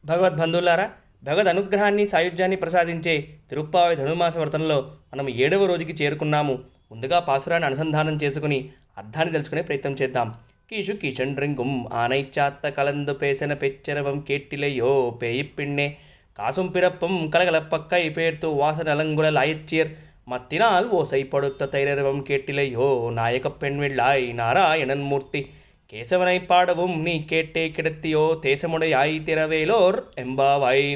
భగవద్బంధువులారా, భగవద్ అనుగ్రహాన్ని సాయుధ్యాన్ని ప్రసాదించే తిరుప్పావై ధనుమాస వ్రతంలో మనం 7వ రోజుకి చేరుకున్నాము. ముందుగా పాసురాన్ని అనుసంధానం చేసుకుని అర్థాన్ని తెలుసుకునే ప్రయత్నం చేద్దాం. కీషు కీచండ్రింగుం ఆనైచాత్త కలందు పేసెన పెచ్చరవం కేట్టిలయ్యో పేయిప్పిన్నే కాసుం పిరప్పం కలగలప్పక్కై పేర్తు వాసనలంగుల లాయచ్చీర్ மத்தினால் ஓசைப்படுத்த தைரவம் கேட்டிலையோ நாயக பெண்விள்ளாய் நாராயணன்மூர்த்தி கேசவனை பாடவும் நீ கேట్టే కిడత్తియో తేసముడయాయి తిరవేలోర్ ఎంబావాయి.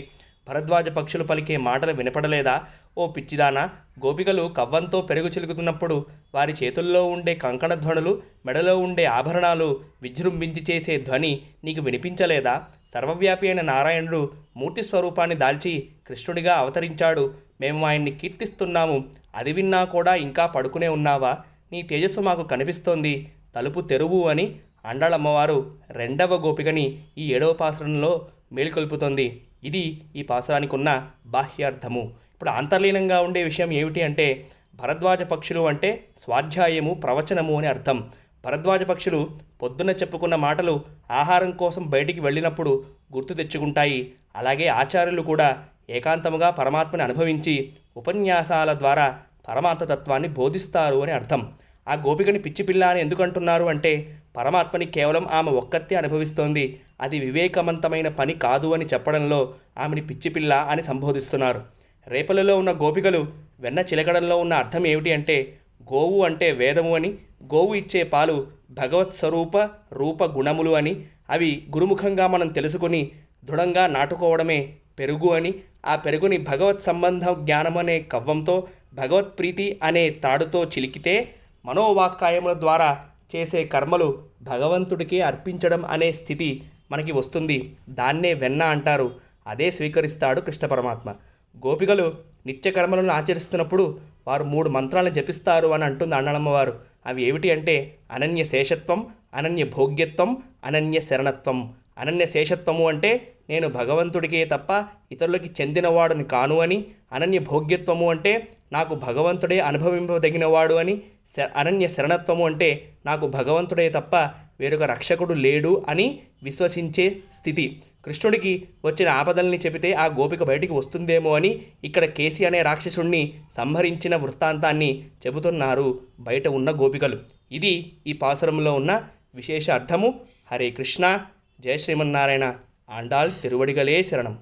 భరద్వాజ పక్షులు పలికే మాటలు వినపడలేదా? ఓ పిచ్చిదానా, గోపికలు కవ్వంతో పెరుగు చిలుకుతున్నప్పుడు వారి చేతుల్లో ఉండే కంకణ ధ్వనులు, మెడలో ఉండే ఆభరణాలు విజృంభించి చేసే ధ్వని నీకు వినిపించలేదా? సర్వవ్యాపి అయిన నారాయణుడు మూర్తి స్వరూపాన్ని దాల్చి కృష్ణుడిగా అవతరించాడు. మేము ఆయన్ని కీర్తిస్తున్నాము. అది విన్నా కూడా ఇంకా పడుకునే ఉన్నావా? నీ తేజస్సు మాకు కనిపిస్తోంది, తలుపు తెరువు అని అండాళమ్మవారు 2వ గోపికని ఈ 7వ పాసురంలో మేలుకొల్పుతోంది. ఇది ఈ పాసురానికి ఉన్న బాహ్యార్థము. ఇప్పుడు అంతర్లీనంగా ఉండే విషయం ఏమిటి అంటే, భరద్వాజ పక్షులు అంటే స్వాధ్యాయము, ప్రవచనము అని అర్థం. భరద్వాజ పక్షులు పొద్దున్న చెప్పుకున్న మాటలు ఆహారం కోసం బయటికి వెళ్ళినప్పుడు గుర్తు తెచ్చుకుంటాయి. అలాగే ఆచార్యులు కూడా ఏకాంతముగా పరమాత్మని అనుభవించి ఉపన్యాసాల ద్వారా పరమాత్మతత్వాన్ని బోధిస్తారు అని అర్థం. ఆ గోపికని పిచ్చిపిల్ల అని ఎందుకు అంటున్నారు అంటే, పరమాత్మని కేవలం ఆమె ఒక్కతే అనుభవిస్తోంది, అది వివేకవంతమైన పని కాదు అని చెప్పడంలో ఆమెని పిచ్చిపిల్ల అని సంబోధిస్తున్నారు. రేపలలో ఉన్న గోపికలు వెన్న చిలకడంలో ఉన్న అర్థం ఏమిటి అంటే, గోవు అంటే వేదము అని, గోవు ఇచ్చే పాలు భగవత్ స్వరూప రూప గుణములు అని, అవి గురుముఖంగా మనం తెలుసుకుని దృఢంగా నాటుకోవడమే పెరుగు అని, ఆ పెరుగుని భగవత్ సంబంధ జ్ఞానం అనే కవ్వంతో, భగవత్ప్రీతి అనే తాడుతో చిలికితే మనోవాక్కాయముల ద్వారా చేసే కర్మలు భగవంతుడికి అర్పించడం అనే స్థితి మనకి వస్తుంది. దాన్నే వెన్న అంటారు. అదే స్వీకరిస్తాడు కృష్ణ పరమాత్మ. గోపికలు నిత్యకర్మలను ఆచరిస్తున్నప్పుడు వారు 3 మంత్రాలను జపిస్తారు అని అంటుంది అండాళమ్మవారు. అవి ఏమిటి అంటే, అనన్య శేషత్వం, అనన్య భోగ్యత్వం, అనన్య శరణత్వం. అనన్య శేషత్వము అంటే నేను భగవంతుడికే తప్ప ఇతరులకి చెందినవాడుని కాను అని, అనన్య భోగ్యత్వము అంటే నాకు భగవంతుడే అనుభవింపదగినవాడు అని, అనన్య శరణత్వము అంటే నాకు భగవంతుడే తప్ప వేరొక రక్షకుడు లేడు అని విశ్వసించే స్థితి. కృష్ణుడికి వచ్చిన ఆపదల్ని చెబితే ఆ గోపిక బయటికి వస్తుందేమో అని ఇక్కడ కేసి అనే రాక్షసుణ్ణి సంహరించిన వృత్తాంతాన్ని చెబుతున్నారు బయట ఉన్న గోపికలు. ఇది ఈ పాసురంలో ఉన్న విశేష అర్థము. హరే కృష్ణ, జయ శ్రీమన్నారాయణ. ఆండాళ్ తిరువడిగలే శరణం.